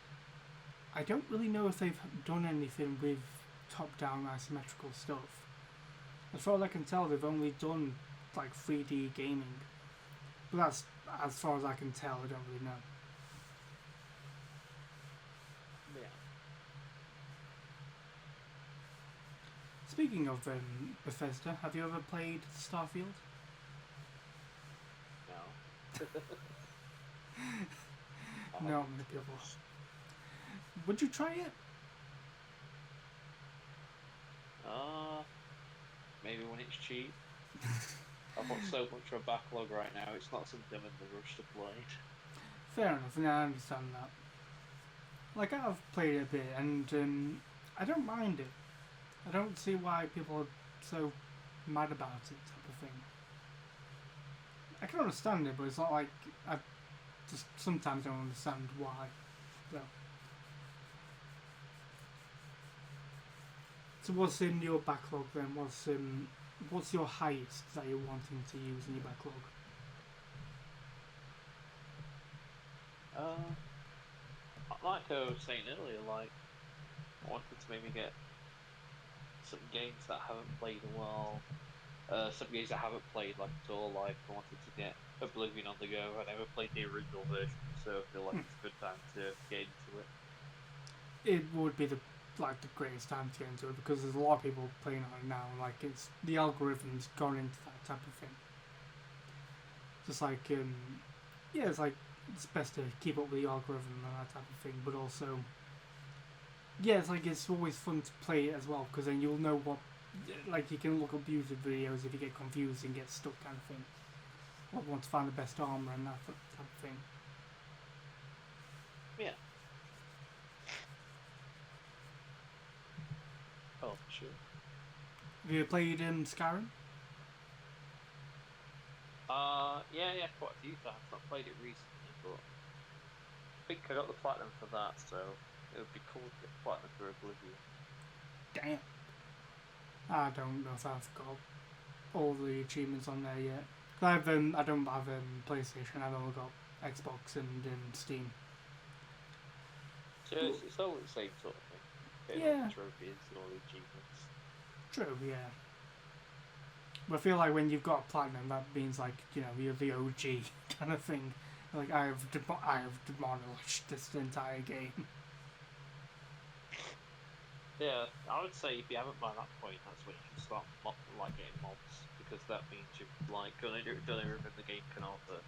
I don't really know if they've done anything with top-down isometrical stuff. As far as I can tell, they've only done 3D gaming, But that's as far as I can tell. I don't really know. Yeah. Speaking of Bethesda, have you ever played Starfield? No. No, many people. Would you try it? Maybe when it's cheap. I've got so much of a backlog right now, it's not something I'm in the rush to play. Fair enough, no, I understand that. Like, I've played it a bit, and I don't mind it. I don't see why people are so mad about it, type of thing. I can understand it, but it's not like I just sometimes don't understand why. So what's in your backlog then? What's your highest that you're wanting to use in your backlog? Like I was saying earlier, like I wanted to maybe get some games that I haven't played in a while. Some games I haven't played like at all. Like I wanted to get Oblivion on the go. I never played the original version, so I feel like it's a good time to get into it. It would be the greatest time to get into it because there's a lot of people playing on it now. Like it's the algorithm's gone into that type of thing. Just like yeah, it's like it's best to keep up with the algorithm and that type of thing. But also, yeah, it's like it's always fun to play it as well because then you'll know what. Like you can look up YouTube videos if you get confused and get stuck, kind of thing. Or want to find the best armor and that type of thing. Yeah. Oh, sure. Have you played Skyrim? Yeah, quite a few times. I've played it recently, but I think I got the platinum for that, so it would be cool to get platinum for Oblivion. Damn. I don't know if I've got all the achievements on there yet. I don't have PlayStation. I've only got Xbox and Steam. So it's all the same sort of thing. Getting all Yeah. the trophies and all the achievements. True, yeah. But I feel like when you've got platinum, that means like you're the OG kind of thing. Like I have demolished this entire game. Yeah, I would say if you haven't by that point, that's when you can start getting mods because that means you've done everything the game can offer.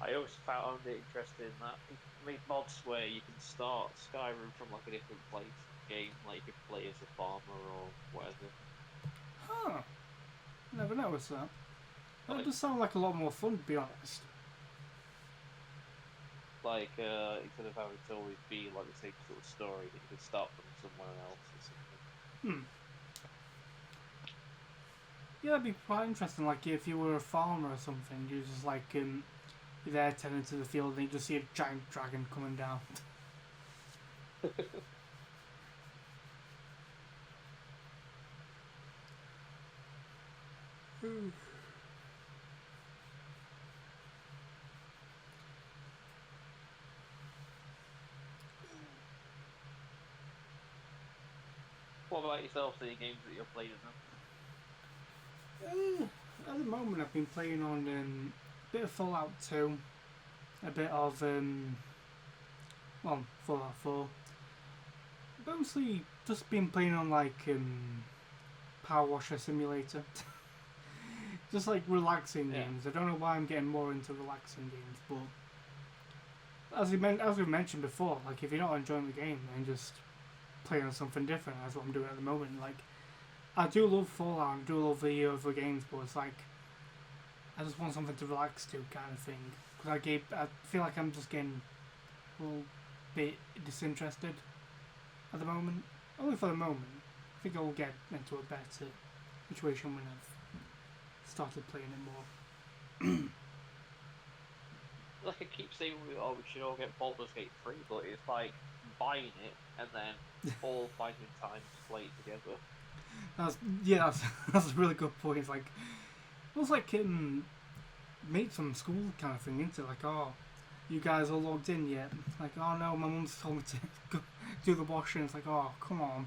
I always found it interesting that people made mods where you can start Skyrim from like a different place in the game, like you can play as a farmer or whatever. Huh. Never noticed that. That Like- does sound like a lot more fun, to be honest. Like instead of having to always be like the same sort of story, that you can start from somewhere else or something. Yeah, that'd be quite interesting. Like if you were a farmer or something, you're just like you're there tending to the field and you just see a giant dragon coming down. What about yourself? Any games that you're playing now? At the moment, I've been playing on a bit of Fallout 2, a bit of Fallout 4. Mostly just been playing on like Power Washer Simulator. Just like relaxing Yeah. games. I don't know why I'm getting more into relaxing games, but as we mentioned before, like if you're not enjoying the game, then just play on something different. That's what I'm doing at the moment. Like I do love Fallout, and do love the other games, but it's like I just want something to relax to, kind of thing. Because I feel like I'm just getting a little bit disinterested at the moment. Only for the moment. I think I'll get into a better situation when I've started playing it more. Like I keep saying, we should all get Baldur's Gate 3, but it's like buying it and then all finding time to play it together. That's a really good point. It's like it was like mates from school kind of thing, isn't it? Like, oh, you guys all logged in yet? Like, oh no, my mum's told me to go do the washing. It's like, oh, come on.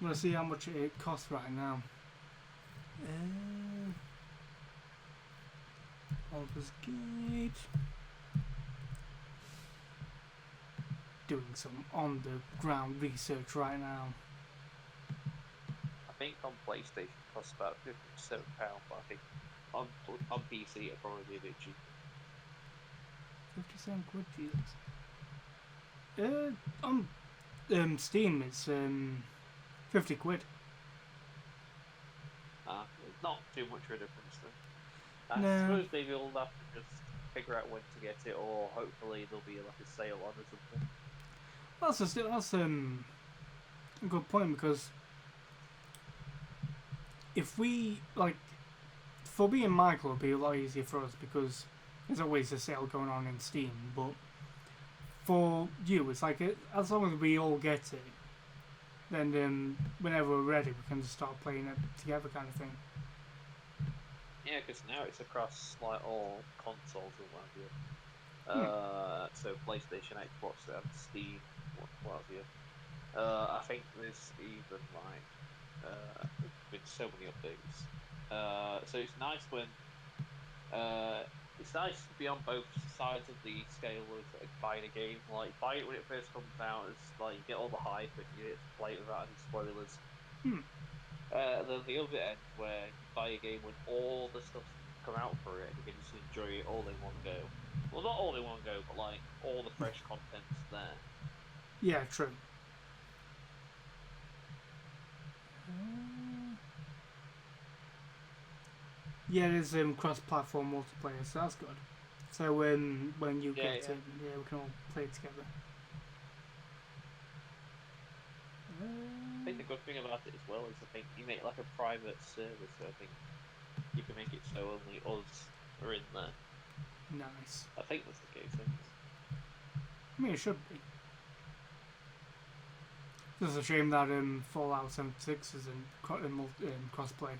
I'm gonna see how much it costs right now. Baldur's Gate. Doing some on the ground research right now. I think on PlayStation it costs about £57, but I think on PC it'll probably be a bit cheaper. 57 quid, Jesus. On Steam it's 50 quid. Not too much of a difference then. I No. suppose maybe we'll have to just figure out when to get it, or hopefully there'll be like a sale on or something. That's a good point, because if we like, for me and Michael, it'd be a lot easier for us because there's always a sale going on in Steam. But for you, it's like as long as we all get it, then whenever we're ready, we can just start playing it together, kind of thing. Yeah, because now it's across like all consoles and what have you. So PlayStation, Xbox, and Steam, what have you. I think there's even like been so many updates. So it's nice when it's nice to be on both sides of the scale of like, buying a game. Like buy it when it first comes out, it's like you get all the hype and you get to play it without any spoilers. Then the other end where you buy a game when all the stuff's come out for it and you can just enjoy it all in one go. Well, not all in one go, but like all the fresh content's there. Yeah, true. Yeah, there's cross-platform multiplayer, so that's good. So when you get it, we can all play it together. I think the good thing about it as well is I think you make like a private server, so I think you can make it so only us are in there. Nice. I think that's the case. I mean, it should be. It's just a shame that Fallout 76 isn't crossplay.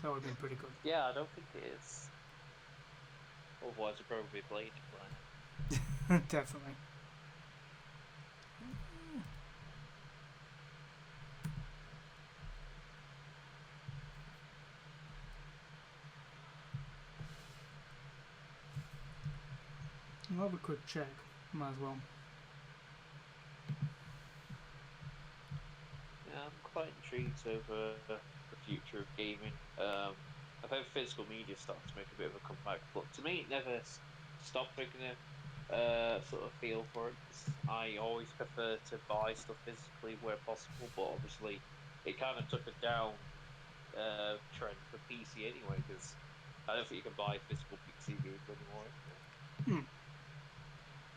That would have been pretty good. Yeah, I don't think it is. Otherwise, we'd probably be playing it by now. Definitely. I'll have a quick check. Might as well. Yeah, I'm quite intrigued over the future of gaming. I've heard physical media starting to make a bit of a comeback, but to me, it never stopped making a sort of feel for it. 'Cause I always prefer to buy stuff physically where possible, but obviously, it kind of took a down trend for PC anyway, because I don't think you can buy physical PC games anymore.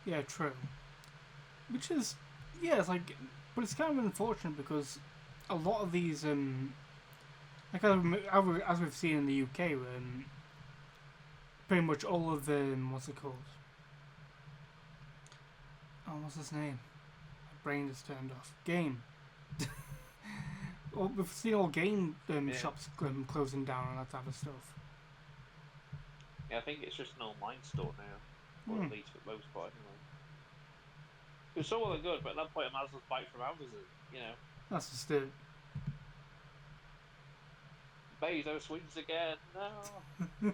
Yeah, true. Which is, yeah, it's like, but it's kind of unfortunate because a lot of these, like as we've seen in the UK, pretty much all of the, what's it called? Oh, what's his name? My brain just turned off. Game. Well, we've seen all game shops closing down and that type of stuff. Yeah, I think it's just an online store now, or at least for the most part anyway. It was so well and good, but at that point I might as well buy it from Amazon, you know. That's just it. Bezos wins again, no!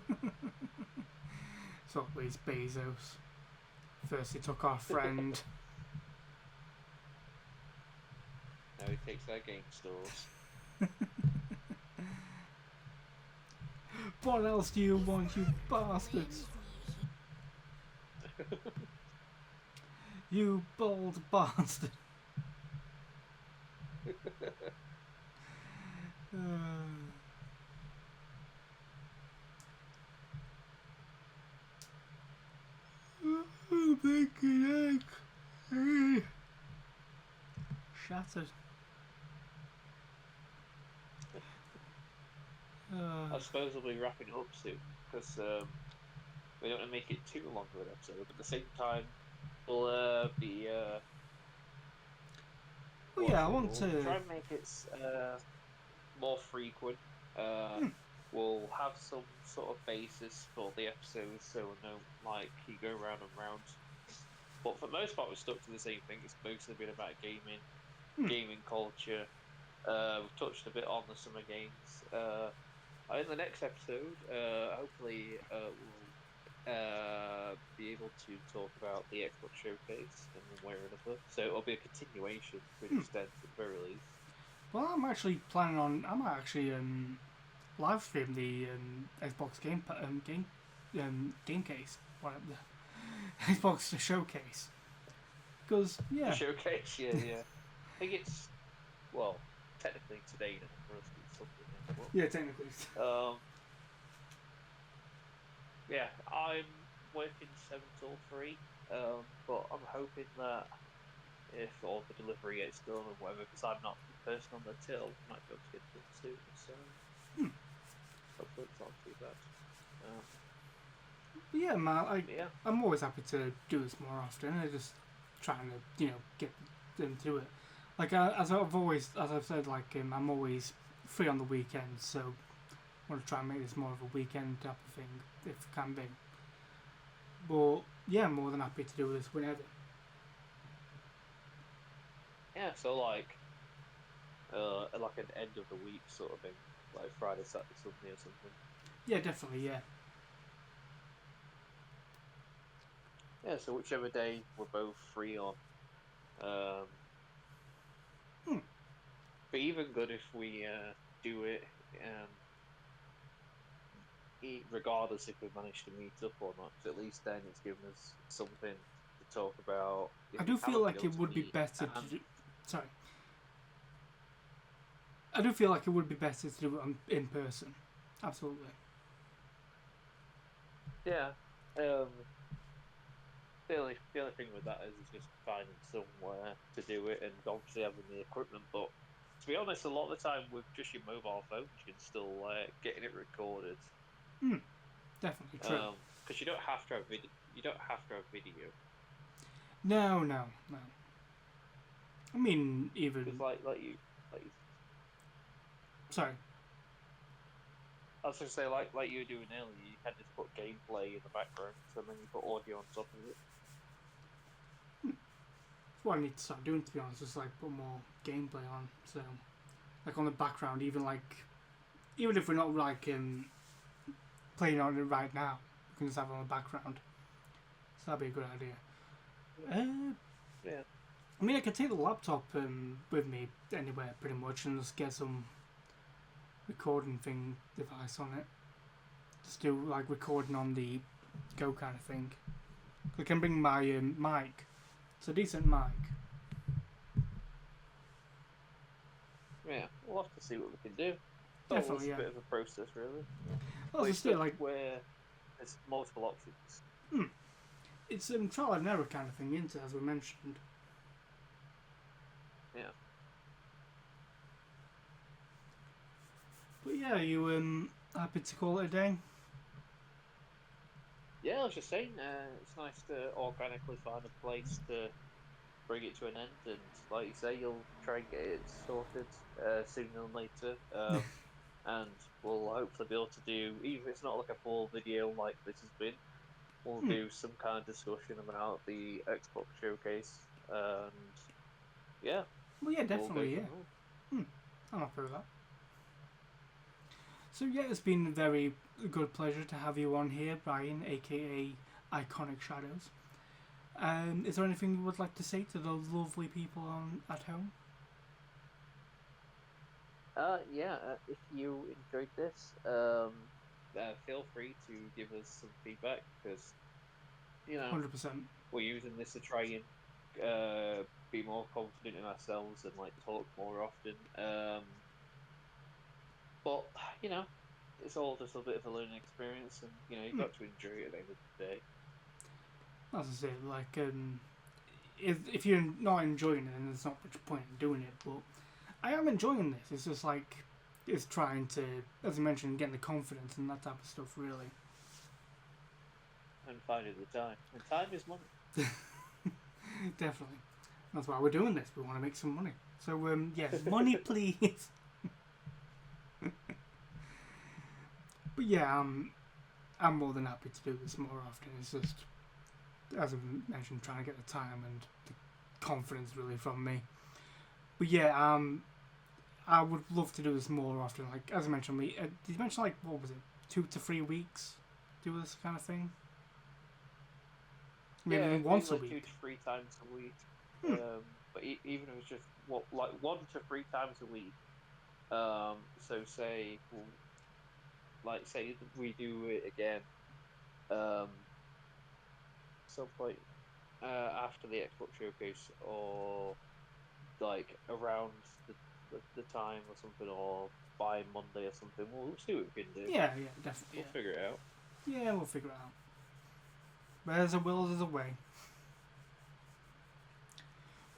It's always Bezos. First he took our friend. Now he takes our game stores. What else do you want, you bastards? You bold bastard. Bacon egg. Shattered. I suppose we'll be wrapping it up soon, because we don't want to make it too long of an episode, but at the same time, we'll be... Well, yeah, I want to try and make it more frequent. We'll have some sort of basis for the episodes, so we'll know, like, you go round and round. But for the most part, we're stuck to the same thing. It's mostly been about gaming. gaming culture. We've touched a bit on the summer games. In the next episode, hopefully, we'll be able to talk about the Xbox Showcase in one way or another. So it'll be a continuation to an extent, at the very least. Well, I'm actually planning on. I might actually live stream the Xbox game case, whatever, the Xbox Showcase. Because The showcase, yeah. I think it's technically today now for us. It's something. yeah, technically. Yeah, I'm working 7 till 3. But I'm hoping that if all the delivery gets done or whatever, because I'm not the person on the till, I might be able to get it done soon. So hopefully it's not too bad. But yeah, man, Yeah. I'm always happy to do this more often. I just trying to get them to it. Like as I've said, like I'm always free on the weekends, so I want to try and make this more of a weekend type of thing if it can be. But yeah, I'm more than happy to do this whenever. Yeah, so like an end of the week sort of thing, like Friday, Saturday, Sunday or something. Yeah, definitely, yeah. Yeah, so whichever day we're both free on. But even good if we do it, regardless if we manage to meet up or not. 'Cause at least then it's given us something to talk about. I do feel like it would be better to do. Sorry. I do feel like it would be better to do it in person. Absolutely. Yeah. The only thing with that is just finding somewhere to do it and obviously having the equipment. But to be honest, a lot of the time with just your mobile phone, you can still getting it recorded. Definitely true. Because you don't have to have video. You don't have to have video. No. I mean, even. Because like you. Sorry. I was going to say, like you were doing earlier, you can just put gameplay in the background, and then you put audio on top of it. That's what I need to start doing, to be honest. Just like put more gameplay on, so like on the background, even if we're not like playing on it right now, we can just have it on the background. So that'd be a good idea. Yeah. I mean, I could take the laptop with me anywhere pretty much, and just get some recording device on it. Just do like recording on the go kind of thing. I can bring my mic. It's a decent mic. Yeah, we'll have to see what we can do. Definitely, It's a bit of a process, really. Well, it's still like where there's multiple options. It's trial and error kind of thing, isn't it? As we mentioned. Yeah. But yeah, you happy to call it a day? Yeah, I was just saying, it's nice to organically find a place to bring it to an end, and like you say, you'll try and get it sorted sooner than later, and we'll hopefully be able to do, even if it's not like a full video like this has been, we'll do some kind of discussion about the Xbox Showcase, and yeah. Well, yeah, definitely, yeah. I'm up for that. So yeah, it's been a very good pleasure to have you on here, Brian, aka Iconic Shadows. Is there anything you would like to say to the lovely people at home? If you enjoyed this, feel free to give us some feedback, because 100%. we're using this to try and be more confident in ourselves and like talk more often. But it's all just a bit of a learning experience, and you've got to enjoy it at the end of the day. As I say, like if you're not enjoying it, then there's not much point in doing it. But I am enjoying this. It's just like it's trying to, as I mentioned, getting the confidence and that type of stuff, really. And finding the time. And time is money. Definitely. That's why we're doing this. We want to make some money. So yes, money, please. But yeah, I'm more than happy to do this more often. It's just, as I mentioned, trying to get the time and the confidence really from me. But yeah, I would love to do this more often. Like as I mentioned, did you mention like what was it, 2 to 3 weeks, do this kind of thing? Maybe Yeah, even once a like week. 2 to 3 times a week. Hmm. But even if it's just like 1 to 3 times a week. So say, like say we do it again. Some point after the Xbox showcase, or like around the time or something, or by Monday or something. We'll see what we can do. Yeah, definitely. We'll figure it out. Yeah, we'll figure it out. But there's a will, there's a way.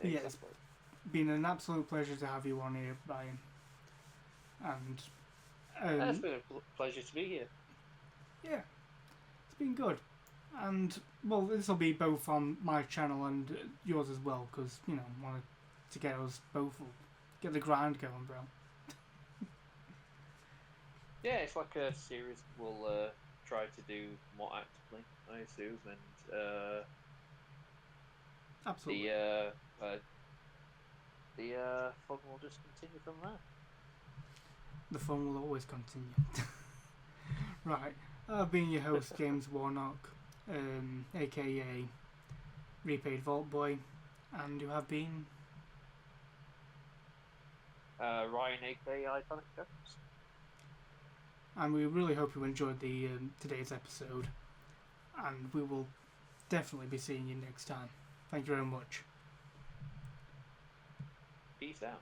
Yes. Exactly. Been an absolute pleasure to have you on here, Brian. And It's been a pleasure to be here. yeah, it's been good. And well, this will be both on my channel and yours as well, because you know, wanted to get us both, get the grind going, bro. Yeah, it's like a series we'll try to do more actively, I assume, and Absolutely. the fun will just continue from there. The fun will always continue. Right. I've been your host, James Warnock, aka Repaid Vault Boy, and you have been Ryan, aka Iconic Jones. and we really hope you enjoyed the today's episode, and we will definitely be seeing you next time. Thank you very much. Peace out.